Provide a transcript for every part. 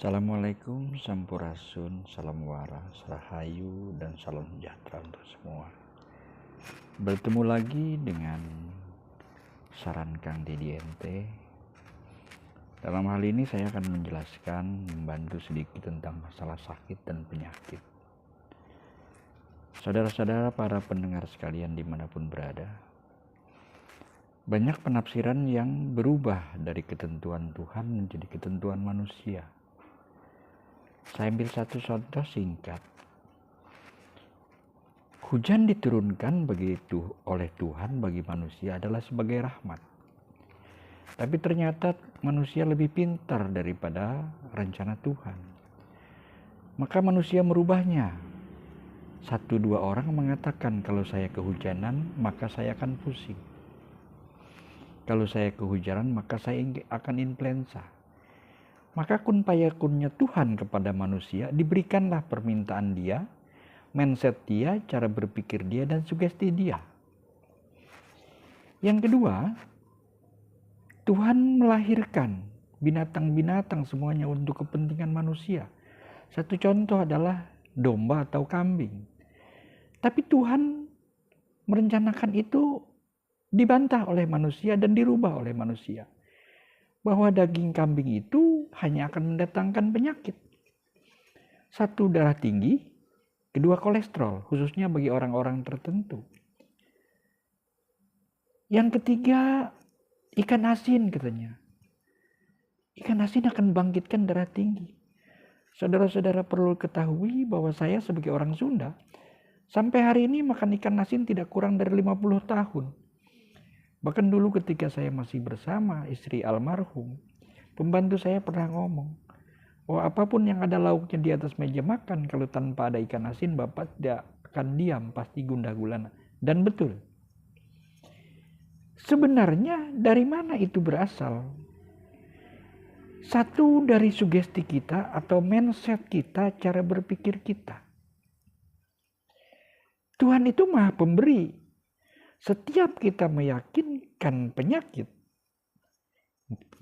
Assalamualaikum, sampurasun, salam waras, rahayu, dan salam sejahtera untuk semua. Bertemu lagi dengan saran Kang Didi Ente. Dalam hal ini saya akan menjelaskan, membantu sedikit tentang masalah sakit dan penyakit. Saudara-saudara para pendengar sekalian dimanapun berada, banyak penafsiran yang berubah dari ketentuan Tuhan menjadi ketentuan manusia. Saya ambil satu contoh singkat. Hujan diturunkan oleh Tuhan bagi manusia adalah sebagai rahmat. Tapi ternyata manusia lebih pintar daripada rencana Tuhan. Maka manusia merubahnya. 1-2 orang mengatakan kalau saya kehujanan maka saya akan pusing. Kalau saya kehujanan maka saya akan influenza. Maka kun payakunnya Tuhan kepada manusia diberikanlah permintaan dia, mindset dia, cara berpikir dia, dan sugesti dia. Yang kedua, Tuhan melahirkan binatang-binatang semuanya untuk kepentingan manusia. Satu contoh adalah domba atau kambing. Tapi Tuhan merencanakan itu dibantah oleh manusia dan dirubah oleh manusia. Bahwa daging kambing itu hanya akan mendatangkan penyakit. 1, darah tinggi, 2, kolesterol, khususnya bagi orang-orang tertentu. Yang ketiga, ikan asin katanya. Ikan asin akan bangkitkan darah tinggi. Saudara-saudara perlu ketahui bahwa saya sebagai orang Sunda, sampai hari ini makan ikan asin tidak kurang dari 50 tahun. Bahkan dulu ketika saya masih bersama istri almarhum, pembantu saya pernah ngomong, bahwa apapun yang ada lauknya di atas meja makan, kalau tanpa ada ikan asin Bapak tidak akan diam, pasti gundah gulana. Dan betul. Sebenarnya dari mana itu berasal? Satu, dari sugesti kita atau mindset kita, cara berpikir kita. Tuhan itu Maha Pemberi. Setiap kita meyakinkan penyakit,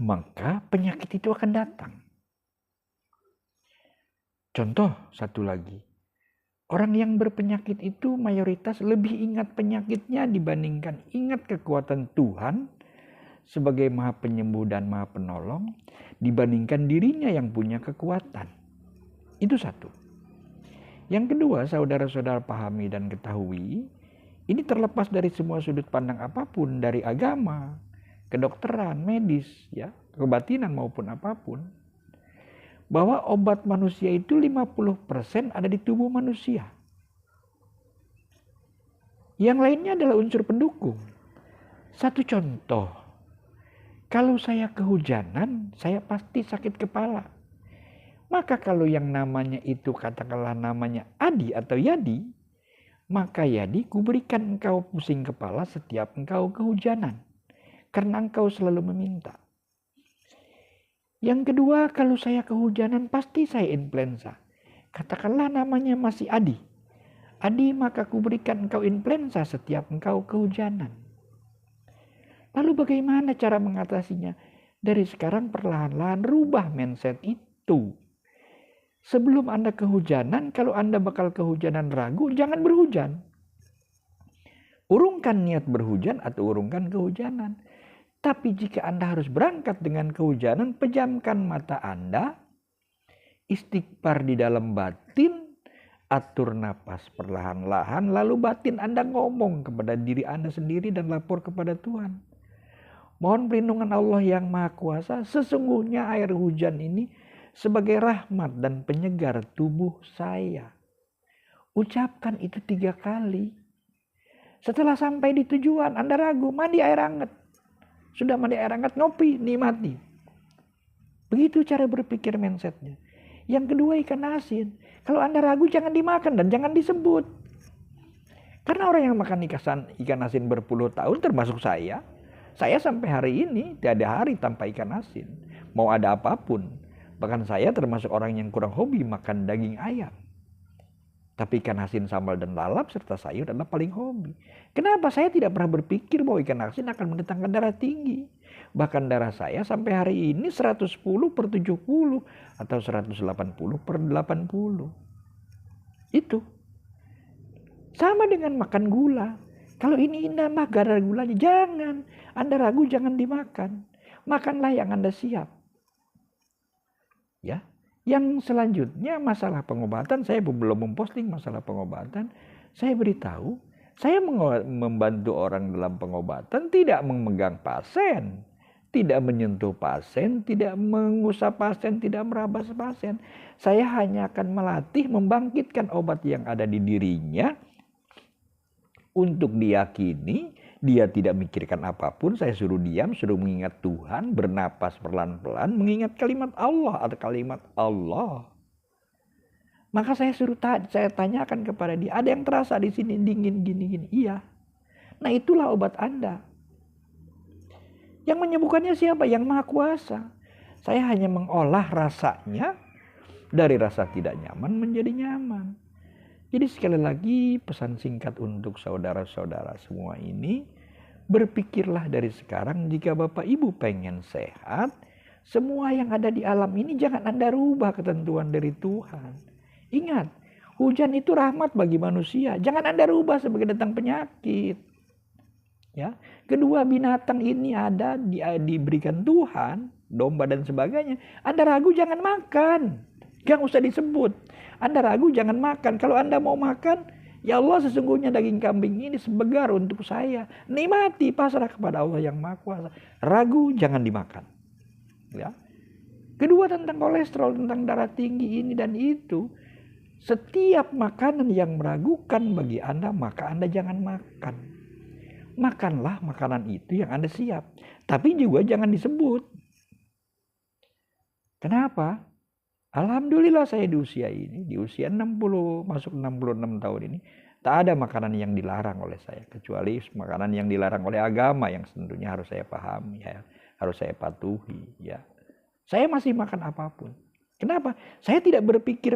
maka penyakit itu akan datang. Contoh satu lagi. Orang yang berpenyakit itu mayoritas lebih ingat penyakitnya dibandingkan ingat kekuatan Tuhan sebagai Maha Penyembuh dan Maha Penolong dibandingkan dirinya yang punya kekuatan. Itu satu. Yang kedua, saudara-saudara pahami dan ketahui, ini terlepas dari semua sudut pandang apapun, dari agama, kedokteran, medis, ya, kebatinan maupun apapun, bahwa obat manusia itu 50% ada di tubuh manusia. Yang lainnya adalah unsur pendukung. Satu contoh, kalau saya kehujanan, saya pasti sakit kepala. Maka kalau yang namanya itu katakanlah namanya Adi atau Yadi, maka Yadi, kuberikan engkau pusing kepala setiap engkau kehujanan, karena engkau selalu meminta. Yang kedua, kalau saya kehujanan pasti saya influenza. Katakanlah namanya masih Adi. Adi, maka kuberikan engkau influenza setiap engkau kehujanan. Lalu bagaimana cara mengatasinya? Dari sekarang perlahan-lahan rubah mindset itu. Sebelum Anda kehujanan, kalau Anda bakal kehujanan ragu, jangan berhujan. Urungkan niat berhujan atau urungkan kehujanan. Tapi jika Anda harus berangkat dengan kehujanan, pejamkan mata Anda, istighfar di dalam batin, atur napas perlahan-lahan, lalu batin Anda ngomong kepada diri Anda sendiri dan lapor kepada Tuhan. Mohon perlindungan Allah yang Maha Kuasa, sesungguhnya air hujan ini sebagai rahmat dan penyegar tubuh saya. Ucapkan itu 3 kali. Setelah sampai di tujuan, Anda ragu, mandi air hangat. Sudah mandi air hangat, ngopi, nikmati. Begitu cara berpikir mindsetnya. Yang kedua, ikan asin. Kalau Anda ragu, jangan dimakan dan jangan disebut. Karena orang yang makan ikan asin berpuluh tahun, termasuk saya sampai hari ini tidak ada hari tanpa ikan asin. Mau ada apapun. Bahkan saya termasuk orang yang kurang hobi makan daging ayam. Tapi ikan asin, sambal, dan lalap serta sayur adalah paling hobi. Kenapa? Saya tidak pernah berpikir bahwa ikan asin akan mendatangkan darah tinggi. Bahkan darah saya sampai hari ini 110/70 atau 180/80. Itu. Sama dengan makan gula. Kalau ini nambah kadar gulanya, jangan. Anda ragu, jangan dimakan. Makanlah yang Anda siap. Ya. Yang selanjutnya masalah pengobatan, saya belum memposting masalah pengobatan. Saya beritahu, saya membantu orang dalam pengobatan, tidak memegang pasien, tidak menyentuh pasien, tidak mengusap pasien, tidak meraba pasien. Saya hanya akan melatih membangkitkan obat yang ada di dirinya untuk diyakini dia tidak mikirkan apapun. Saya suruh diam, suruh mengingat Tuhan, bernapas pelan-pelan, mengingat kalimat Allah atau kalimat Allah. Maka saya tanyakan kepada dia, ada yang terasa di sini dingin gini-gini? Iya. Nah, itulah obat Anda. Yang menyembuhkannya siapa? Yang Maha Kuasa. Saya hanya mengolah rasanya dari rasa tidak nyaman menjadi nyaman. Jadi sekali lagi pesan singkat untuk saudara-saudara semua ini, berpikirlah dari sekarang, jika Bapak Ibu pengen sehat, semua yang ada di alam ini jangan Anda rubah ketentuan dari Tuhan. Ingat, hujan itu rahmat bagi manusia, jangan Anda rubah sebagai datang penyakit. Ya, kedua, binatang ini ada diberikan Tuhan, domba dan sebagainya. Anda ragu, jangan makan. Gak usah disebut. Anda ragu, jangan makan. Kalau Anda mau makan, ya Allah, sesungguhnya daging kambing ini sebegar untuk saya. Nikmati, pasrah kepada Allah yang Maha Kuasa. Ragu, jangan dimakan. Ya. Kedua, tentang kolesterol, tentang darah tinggi ini dan itu. Setiap makanan yang meragukan bagi Anda, maka Anda jangan makan. Makanlah makanan itu yang Anda siap. Tapi juga jangan disebut. Kenapa? Alhamdulillah saya di usia ini, di usia 60, masuk 66 tahun ini, tak ada makanan yang dilarang oleh saya. Kecuali makanan yang dilarang oleh agama yang tentunya harus saya pahami, ya, harus saya patuhi. Ya. Saya masih makan apapun. Kenapa? Saya tidak berpikir,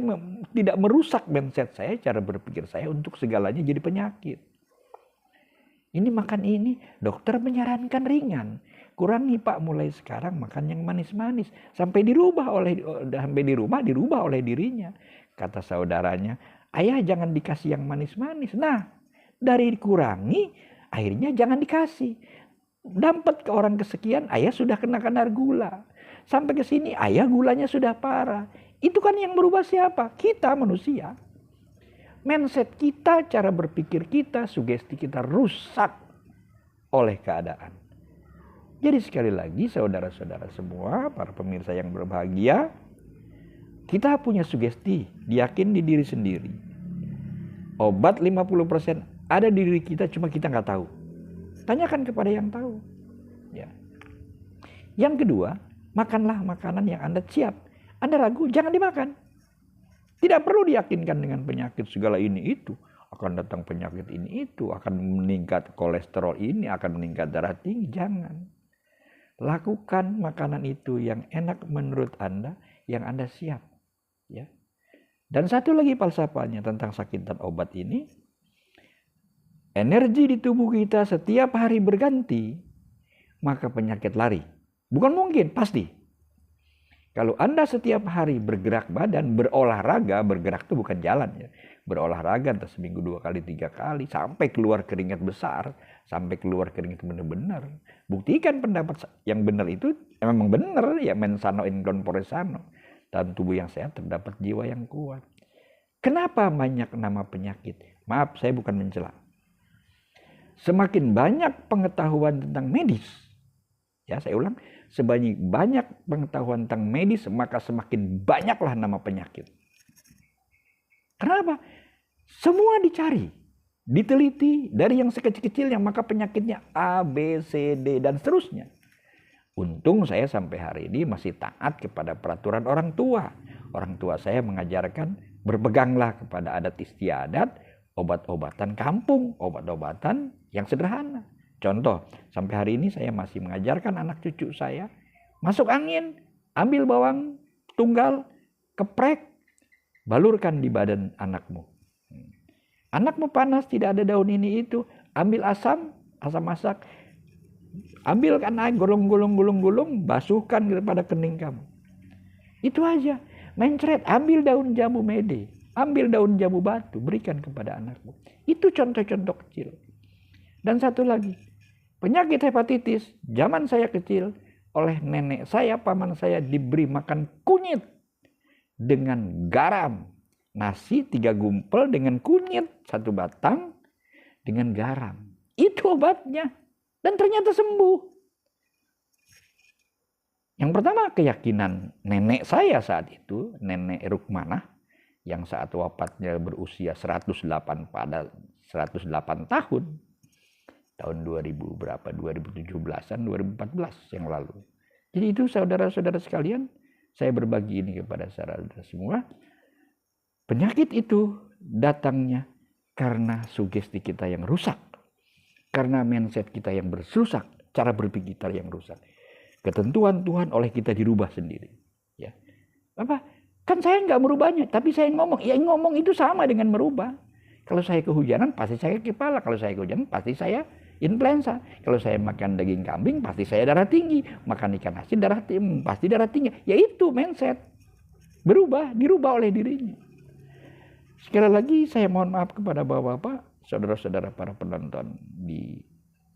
tidak merusak mindset saya, cara berpikir saya untuk segalanya jadi penyakit. Ini makan ini, dokter menyarankan ringan. Kurangi Pak, mulai sekarang makan yang manis-manis. Sampai di rumah dirubah oleh dirinya. Kata saudaranya, ayah jangan dikasih yang manis-manis. Nah, dari dikurangi, akhirnya jangan dikasih. Dapat ke orang kesekian, ayah sudah kena kadar gula. Sampai ke sini, ayah gulanya sudah parah. Itu kan yang berubah siapa? Kita manusia. Mindset kita, cara berpikir kita, sugesti kita rusak oleh keadaan. Jadi sekali lagi saudara-saudara semua, para pemirsa yang berbahagia, kita punya sugesti, yakin di diri sendiri. Obat 50% ada di diri kita, cuma kita nggak tahu. Tanyakan kepada yang tahu. Ya. Yang kedua, makanlah makanan yang Anda siap. Anda ragu, jangan dimakan. Tidak perlu diyakinkan dengan penyakit segala ini itu. Akan datang penyakit ini itu, akan meningkat kolesterol ini, akan meningkat darah tinggi. Jangan. Lakukan makanan itu yang enak menurut Anda, yang Anda siap. Ya. Dan satu lagi falsafahnya tentang sakit dan obat ini, energi di tubuh kita setiap hari berganti, maka penyakit lari. Bukan mungkin, pasti. Kalau Anda setiap hari bergerak badan, berolahraga, bergerak itu bukan jalan ya. Berolahraga entah seminggu 2 kali, 3 kali, sampai keluar keringat besar, sampai keluar keringat benar-benar. Buktikan pendapat yang benar itu memang benar ya, mens sano in corpore sano. Dalam tubuh yang sehat terdapat jiwa yang kuat. Kenapa banyak nama penyakit? Maaf, saya bukan mencela. Semakin banyak pengetahuan tentang medis, ya saya ulang, banyak pengetahuan tentang medis, maka semakin banyaklah nama penyakit. Kenapa? Semua dicari, diteliti dari yang sekecil-kecilnya, maka penyakitnya A, B, C, D, dan seterusnya. Untung saya sampai hari ini masih taat kepada peraturan orang tua. Orang tua saya mengajarkan berpeganglah kepada adat istiadat, obat-obatan kampung, obat-obatan yang sederhana. Contoh, sampai hari ini saya masih mengajarkan anak cucu saya, masuk angin, ambil bawang tunggal, keprek, balurkan di badan anakmu. Anakmu panas, tidak ada daun ini itu, ambil asam masak, Ambilkan air, gulung, basuhkan kepada kening kamu. Itu aja. Mencret, ambil daun jambu mede, ambil daun jambu batu, berikan kepada anakmu. Itu contoh-contoh kecil. Dan satu lagi, penyakit hepatitis, zaman saya kecil, oleh nenek saya, paman saya diberi makan kunyit dengan garam. Nasi 3 gumpal dengan kunyit 1 batang dengan garam. Itu obatnya. Dan ternyata sembuh. Yang pertama, keyakinan nenek saya saat itu, nenek Rukmanah, yang saat wafatnya berusia 108 tahun. Tahun 2000 berapa? 2017-an, 2014 yang lalu. Jadi itu saudara-saudara sekalian, saya berbagi ini kepada saudara semua. Penyakit itu datangnya karena sugesti kita yang rusak. Karena mindset kita yang rusak, cara berpikir kita yang rusak. Ketentuan Tuhan oleh kita dirubah sendiri. Ya. Apa? Kan saya nggak merubahnya, tapi saya ngomong. Ya ngomong itu sama dengan merubah. Kalau saya kehujanan, pasti saya kepala. Kalau saya kehujanan, pasti saya influenza. Kalau saya makan daging kambing, pasti saya darah tinggi. Makan ikan asin, pasti darah tinggi. Ya itu mindset. Berubah, dirubah oleh dirinya. Sekali lagi saya mohon maaf kepada bapak-bapak, saudara-saudara para penonton di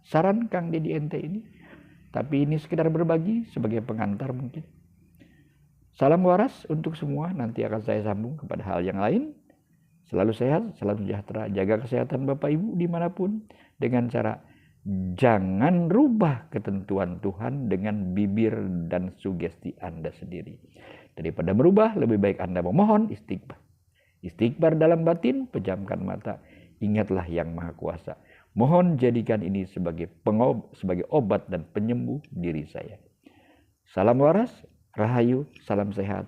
saran Kang Deddy NT ini. Tapi ini sekedar berbagi sebagai pengantar mungkin. Salam waras untuk semua, nanti akan saya sambung kepada hal yang lain. Selalu sehat, selalu sejahtera, jaga kesehatan Bapak Ibu dimanapun. Dengan cara jangan rubah ketentuan Tuhan dengan bibir dan sugesti Anda sendiri. Daripada merubah, lebih baik Anda memohon istighfar. Istighfar dalam batin, pejamkan mata, ingatlah Yang Maha Kuasa. Mohon jadikan ini sebagai obat dan penyembuh diri saya. Salam waras, rahayu, salam sehat.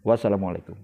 Wassalamualaikum.